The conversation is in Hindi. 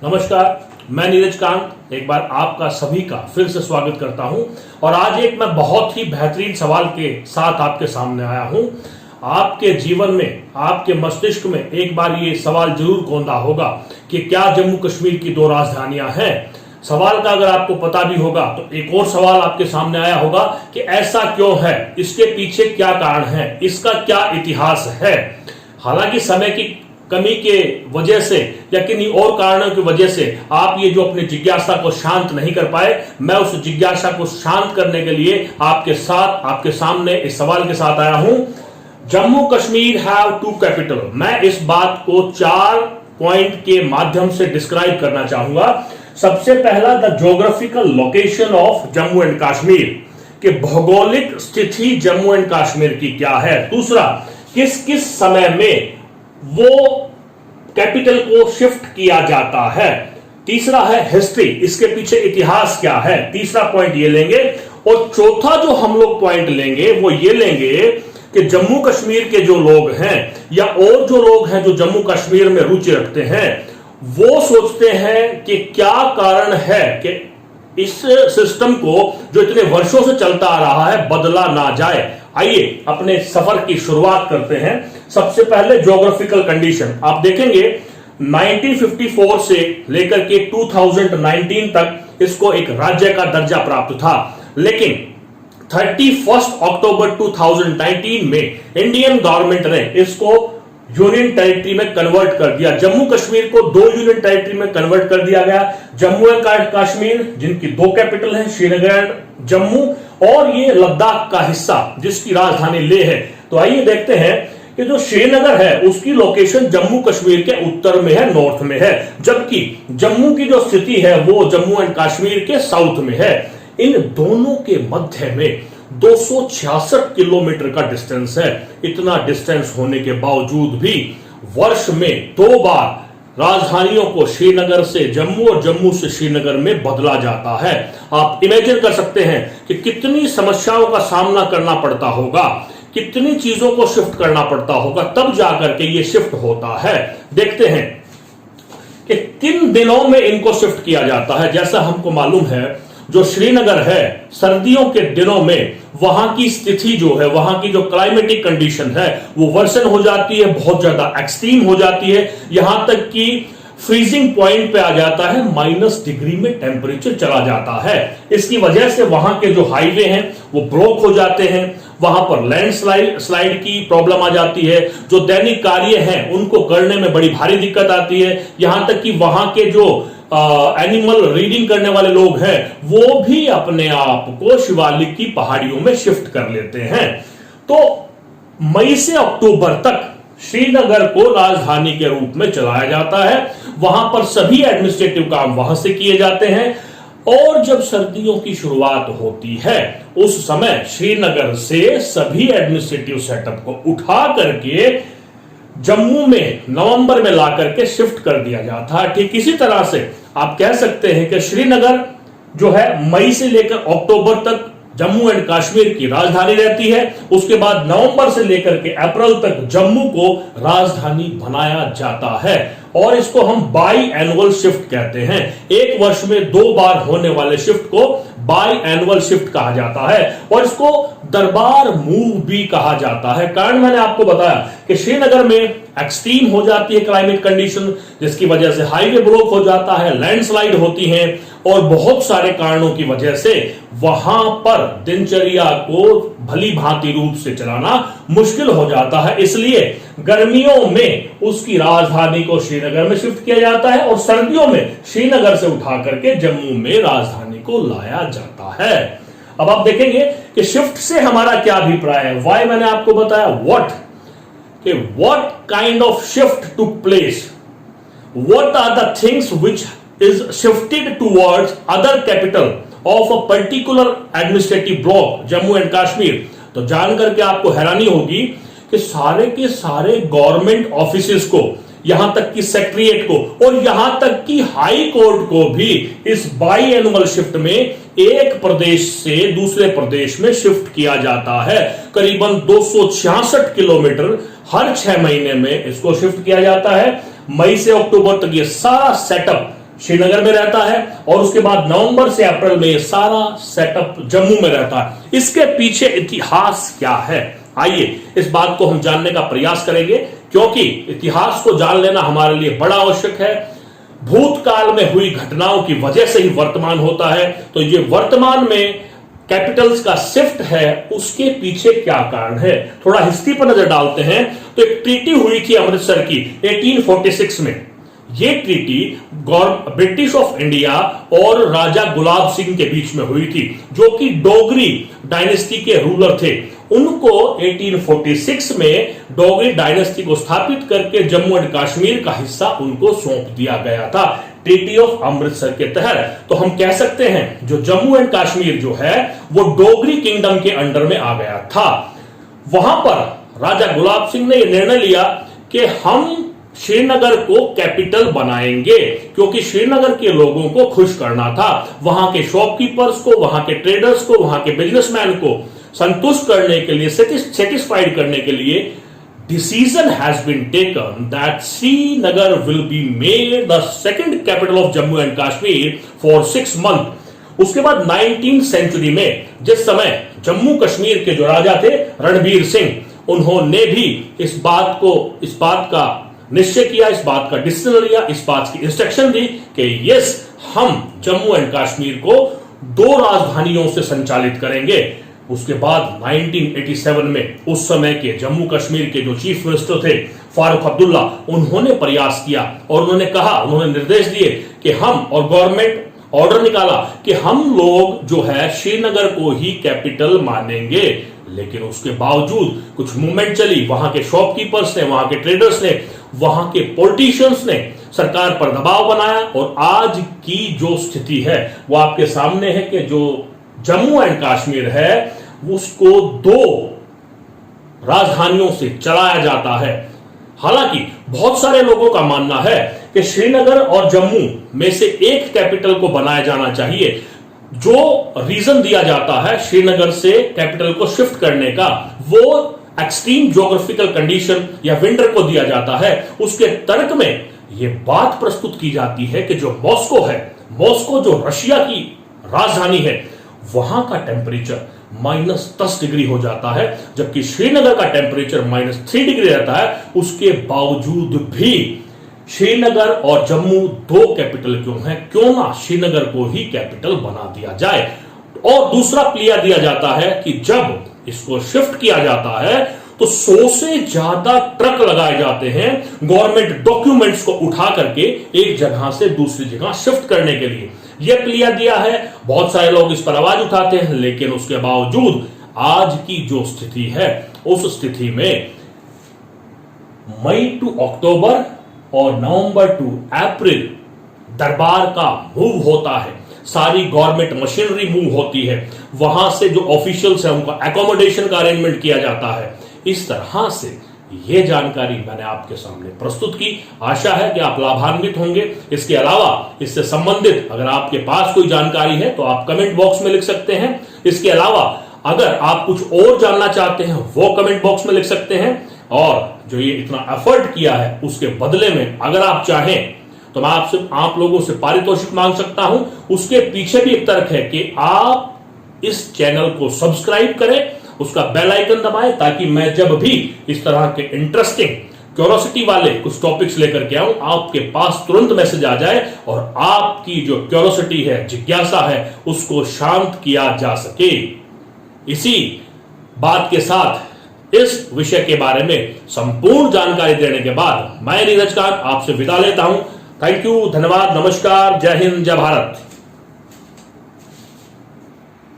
नमस्कार, मैं नीरज कांत एक बार आपका सभी का फिर से स्वागत करता हूं। और आज एक मैं बहुत ही बेहतरीन सवाल के साथ आपके सामने आया हूं। आपके जीवन में, आपके मस्तिष्क में एक बार ये सवाल जरूर कौंधा होगा कि क्या जम्मू कश्मीर की दो राजधानियां हैं। सवाल का अगर आपको पता भी होगा तो एक और सवाल आपके सामने आया होगा कि ऐसा क्यों है, इसके पीछे क्या कारण है, इसका क्या इतिहास है। हालांकि समय की कमी के वजह से या किन्हीं और कारणों की वजह से आप ये जो अपनी जिज्ञासा को शांत नहीं कर पाए, मैं उस जिज्ञासा को शांत करने के लिए आपके सामने इस सवाल के साथ आया हूं। Jammu Kashmir have two capital. मैं इस बात को 4 पॉइंट के माध्यम से डिस्क्राइब करना चाहूंगा। सबसे पहला, the geographical location of Jammu and Kashmir, कि भौगोलिक स्थिति जम्मू एंड कश्मीर की क्या है। दूसरा, किस किस समय में वो कैपिटल को शिफ्ट किया जाता है। तीसरा है हिस्ट्री, इसके पीछे इतिहास क्या है। तीसरा पॉइंट ये लेंगे। और चौथा जो हम लोग पॉइंट लेंगे वो ये लेंगे कि जम्मू कश्मीर के जो लोग हैं या और जो लोग हैं जो जम्मू कश्मीर में रुचि रखते हैं, वो सोचते हैं कि क्या कारण है कि इस सिस्टम को जो इतने वर्षों से चलता आ रहा है बदला ना जाए। आइए अपने सफर की शुरुआत करते हैं। सबसे पहले ज्योग्राफिकल कंडीशन आप देखेंगे। 1954 से लेकर के 2019 तक इसको एक राज्य का दर्जा प्राप्त था, लेकिन 31 अक्टूबर 2019 में इंडियन गवर्नमेंट ने इसको यूनियन टेरिटरी में कन्वर्ट कर दिया। जम्मू कश्मीर को 2 यूनियन टेरिटरी में कन्वर्ट कर दिया गया। जम्मू एंड कश्मीर, जिनकी 2 कैपिटल हैं, श्रीनगर एंड जम्मू, और ये लद्दाख का हिस्सा जिसकी राजधानी लेह है। तो आइए देखते हैं कि जो श्रीनगर है उसकी लोकेशन जम्मू कश्मीर के उत्तर में है, नॉर्थ में है, जबकि जम्मू की जो स्थिति है वो जम्मू एंड कश्मीर के साउथ में है। इन दोनों के मध्य में 266 किलोमीटर का डिस्टेंस है। इतना डिस्टेंस होने के बावजूद भी वर्ष में 2 बार राजधानियों को श्रीनगर से जम्मू और जम्मू से श्रीनगर में बदला जाता है। आप इमेजिन कर सकते हैं कि कितनी समस्याओं का सामना करना पड़ता होगा, कितनी चीजों को शिफ्ट करना पड़ता होगा, तब जाकर के ये शिफ्ट होता है। देखते हैं कि किन दिनों में इनको शिफ्ट किया जाता है। जैसा हमको मालूम है, जो श्रीनगर है सर्दियों के दिनों में वहां की स्थिति जो है, वहां की जो क्लाइमेटिक कंडीशन है वो वर्सन हो जाती है, बहुत ज्यादा एक्सट्रीम हो जाती है, यहां तक कि फ्रीजिंग पॉइंट पे आ जाता है, -डिग्री में टेम्परेचर चला जाता है। इसकी वजह से वहां के जो हाईवे हैं वो ब्लॉक हो जाते हैं, वहां पर लैंडस्लाइड की प्रॉब्लम आ जाती है, जो दैनिक कार्य हैं उनको करने में बड़ी भारी दिक्कत आती है। यहां तक कि वहां के जो एनिमल रीडिंग करने वाले लोग हैं वो भी अपने आप को शिवालिक की पहाड़ियों में शिफ्ट कर लेते हैं। तो मई से अक्टूबर तक श्रीनगर को राजधानी के रूप में चलाया जाता है। वहां पर सभी एडमिनिस्ट्रेटिव काम वहां से किए जाते हैं। और जब सर्दियों की शुरुआत होती है उस समय श्रीनगर से सभी एडमिनिस्ट्रेटिव सेटअप को उठा करके जम्मू में नवंबर में लाकर के शिफ्ट कर दिया जाता है। ठीक इसी तरह से आप कह सकते हैं कि श्रीनगर जो है मई से लेकर अक्टूबर तक जम्मू एंड कश्मीर की राजधानी रहती है। उसके बाद नवंबर से लेकर के अप्रैल तक जम्मू को राजधानी बनाया जाता है। और इसको हम बाई एनुअल शिफ्ट कहते हैं। एक वर्ष में 2 बार होने वाले शिफ्ट को बाई एनुअल शिफ्ट कहा जाता है। और इसको दरबार मूव भी कहा जाता है। कारण मैंने आपको बताया कि श्रीनगर में एक्सट्रीम हो जाती है क्लाइमेट कंडीशन, जिसकी वजह से हाईवे ब्लॉक हो जाता है, लैंडस्लाइड होती है और बहुत सारे कारणों की वजह से वहां पर दिनचर्या को भली भांति रूप से चलाना मुश्किल हो जाता है। इसलिए गर्मियों में उसकी राजधानी को श्रीनगर में शिफ्ट किया जाता है और सर्दियों में श्रीनगर से उठा करके जम्मू में राजधानी को लाया जाता है। अब आप देखेंगे कि शिफ्ट से हमारा क्या अभिप्राय है। वाई मैंने आपको बताया, what kind of shift took place, what are the things which is shifted towards other capital of a particular administrative block, Jammu and Kashmir. तो जानकर के आपको हैरानी होगी कि सारे के सारे गवर्नमेंट ऑफिसेस को, यहां तक कि सेक्रेटरीट को और यहां तक कि हाई कोर्ट को भी इस बाई एनुअल शिफ्ट में एक प्रदेश से दूसरे प्रदेश में शिफ्ट किया जाता है। करीबन 266 किलोमीटर हर 6 महीने में इसको शिफ्ट किया जाता है। मई से अक्टूबर तक ये सारा सेटअप श्रीनगर में रहता है और उसके बाद नवंबर से अप्रैल में ये सारा सेटअप जम्मू में रहता है। इसके पीछे इतिहास क्या है, आइए इस बात को हम जानने का प्रयास करेंगे, क्योंकि इतिहास को जान लेना हमारे लिए बड़ा आवश्यक है। भूतकाल में हुई घटनाओं की वजह से ही वर्तमान होता है, तो ये वर्तमान में कैपिटल्स का शिफ्ट है, उसके पीछे क्या कारण है, थोड़ा हिस्ट्री पर नजर डालते हैं। तो एक ट्रीटी हुई थी अमृतसर की 1846 में। ये ट्रीटी ब्रिटिश ऑफ इंडिया और राजा गुलाब सिंह के बीच में हुई थी, जो कि डोगरी डायनेस्टी के रूलर थे। उनको 1846 में डोगरी डायनेस्टी को स्थापित करके जम्मू एंड कश्मीर का हिस्सा उनको सौंप दिया गया था ट्रीटी ऑफ अमृतसर के तहत। तो हम कह सकते हैं जो जम्मू एंड कश्मीर जो है वो डोगरी किंगडम के अंडर में आ गया था। वहां पर राजा गुलाब सिंह ने यह निर्णय लिया कि हम श्रीनगर को कैपिटल बनाएंगे, क्योंकि श्रीनगर के लोगों को खुश करना था। वहां के शॉपकीपर्स को, वहां के ट्रेडर्स को, वहां के बिजनेसमैन को संतुष्ट करने के लिए, सेटिस्फाइड करने के लिए decision has been taken that Srinagar will be made the second capital of Jammu and Kashmir for 6 month. उसके बाद 19th सेंचुरी में जिस समय जम्मू कश्मीर के जो राजा थे रणबीर सिंह, उन्होंने भी इस बात का निश्चय किया, इस बात का डिसीजन लिया, इस बात की इंस्ट्रक्शन दी कि यस, हम जम्मू एंड कश्मीर को 2 राजधानियों से संचालित करेंगे। उसके बाद 1987 में उस समय के जम्मू कश्मीर के जो चीफ मिनिस्टर थे फारूक अब्दुल्ला, उन्होंने प्रयास किया और उन्होंने निर्देश दिए कि हम, और गवर्नमेंट ऑर्डर निकाला कि हम लोग जो है श्रीनगर को ही कैपिटल मानेंगे। लेकिन उसके बावजूद कुछ मूवमेंट चली, वहां के शॉपकीपर्स ने, वहां के ट्रेडर्स ने, वहां के पॉलिटिशियंस ने सरकार पर दबाव बनाया और आज की जो स्थिति है वो आपके सामने है कि जो जम्मू एंड कश्मीर है उसको 2 राजधानियों से चलाया जाता है। हालांकि बहुत सारे लोगों का मानना है कि श्रीनगर और जम्मू में से एक कैपिटल को बनाया जाना चाहिए। जो रीजन दिया जाता है श्रीनगर से कैपिटल को शिफ्ट करने का, वो एक्सट्रीम ज्योग्राफिकल कंडीशन या विंटर को दिया जाता है। उसके तर्क में यह बात प्रस्तुत की जाती है कि जो मॉस्को है, मॉस्को जो रशिया की राजधानी है, वहां का टेम्परेचर -10 डिग्री हो जाता है, जबकि श्रीनगर का टेम्परेचर -3 डिग्री रहता है। उसके बावजूद भी श्रीनगर और जम्मू 2 कैपिटल क्यों है, क्यों ना श्रीनगर को ही कैपिटल बना दिया जाए। और दूसरा प्लिया दिया जाता है कि जब इसको शिफ्ट किया जाता है तो 100 से ज्यादा ट्रक लगाए जाते हैं गवर्नमेंट डॉक्यूमेंट्स को उठा करके एक जगह से दूसरी जगह शिफ्ट करने के लिए। यह प्लिया दिया है, बहुत सारे लोग इस पर आवाज उठाते हैं, लेकिन उसके बावजूद आज की जो स्थिति है उस स्थिति में मई टू अक्टूबर और नवंबर टू अप्रैल दरबार का मूव होता है, सारी गवर्नमेंट मशीनरी मूव होती है, वहां से जो ऑफिशियल्स है उनका एकोमोडेशन का अरेंजमेंट किया जाता है। इस तरह से यह जानकारी मैंने आपके सामने प्रस्तुत की। आशा है कि आप लाभान्वित होंगे। इसके अलावा इससे संबंधित अगर आपके पास कोई जानकारी है तो आप कमेंट बॉक्स में लिख सकते हैं। इसके अलावा अगर आप कुछ और जानना चाहते हैं वो कमेंट बॉक्स में लिख सकते हैं। और जो ये इतना एफर्ट किया है उसके बदले में अगर आप चाहें तो मैं आप लोगों से पारितोषिक मांग सकता हूं। उसके पीछे भी एक तर्क है कि आप इस चैनल को सब्सक्राइब करें, उसका बेल आइकन दबाएं, ताकि मैं जब भी इस तरह के इंटरेस्टिंग क्यूरियोसिटी वाले कुछ टॉपिक्स लेकर के आऊं, आपके पास तुरंत मैसेज आ जाए और आपकी जो क्यूरियोसिटी है, जिज्ञासा है, उसको शांत किया जा सके। इसी बात के साथ इस विषय के बारे में संपूर्ण जानकारी देने के बाद मैं नीरज कांत आपसे विदा लेता हूं। थैंक यू, धन्यवाद, नमस्कार, जय हिंद, जय भारत।